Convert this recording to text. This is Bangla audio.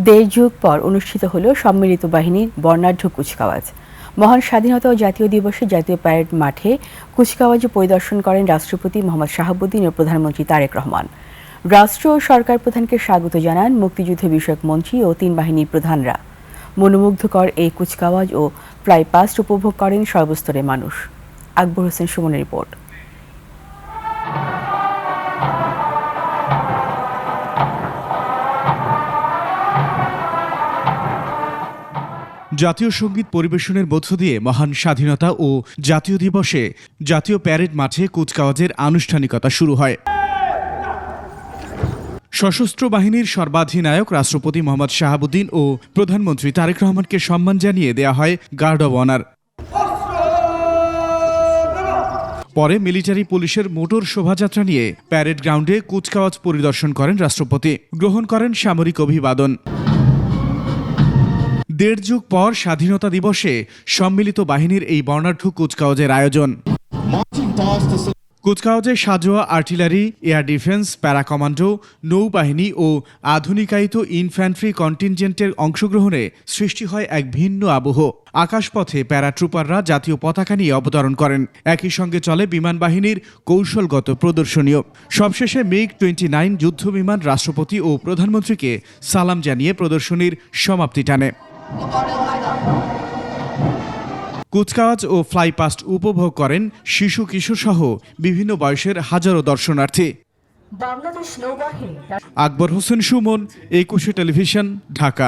দেড় যুগ পর অনুষ্ঠিত হল সম্মিলিত বাহিনীর বর্ণাঢ্য কুচকাওয়াজ। মহান স্বাধীনতা ও জাতীয় দিবসে জাতীয় প্যারেড মাঠে কুচকাওয়াজ পরিদর্শন করেন রাষ্ট্রপতি মোহাম্মদ শাহাবুদ্দিন ও প্রধানমন্ত্রী তারেক রহমান। রাষ্ট্র ও সরকার প্রধানকে স্বাগত জানান মুক্তিযুদ্ধ বিষয়ক মন্ত্রী ও তিন বাহিনীর প্রধানরা। মনোমুগ্ধকর এই কুচকাওয়াজ ও ফ্লাই পাস্ট উপভোগ করেন সর্বস্তরের মানুষ। আকবর হোসেন সুমনের রিপোর্ট। জাতীয় সঙ্গীত পরিবেশনের মধ্য দিয়ে মহান স্বাধীনতা ও জাতীয় দিবসে জাতীয় প্যারেড মাঠে কুচকাওয়াজের আনুষ্ঠানিকতা শুরু হয়। সশস্ত্র বাহিনীর সর্বাধিনায়ক রাষ্ট্রপতি মোহাম্মদ শাহাবুদ্দিন ও প্রধানমন্ত্রী তারেক রহমানকে সম্মান জানিয়ে দেয়া হয় গার্ড অব অনার। পরে মিলিটারি পুলিশের মোটর শোভাযাত্রা নিয়ে প্যারেড গ্রাউন্ডে কুচকাওয়াজ পরিদর্শন করেন রাষ্ট্রপতি। গ্রহণ করেন সামরিক অভিবাদন। দেড় যুগ পর স্বাধীনতা দিবসে সম্মিলিত বাহিনীর এই বর্ণাঢ্য কুচকাওয়াজের আয়োজন। কুচকাওয়াজে সাজোয়া artillery, air defence, para commando, নৌবাহিনী ও আধুনিকায়িত ইনফ্যান্ট্রি কন্টিনজেন্টের অংশগ্রহণে সৃষ্টি হয় এক ভিন্ন আবহ। আকাশপথে প্যারাট্রুপাররা জাতীয় পতাকা নিয়ে অবতরণ করেন। একই সঙ্গে চলে বিমান বাহিনীর কৌশলগত প্রদর্শনীও। সবশেষে MiG-29 যুদ্ধ বিমান রাষ্ট্রপতি ও প্রধানমন্ত্রীকে সালাম জানিয়ে প্রদর্শনীর সমাপ্তি টানে। কুচকাওয়াজ ও ফ্লাই পাস্ট উপভোগ করেন শিশু কিশোর সহ বিভিন্ন বয়সের হাজারো দর্শনার্থী। বাংলাদেশ নৌবাহিনী। আকবর হোসেন সুমন, 21 টেলিভিশন, ঢাকা।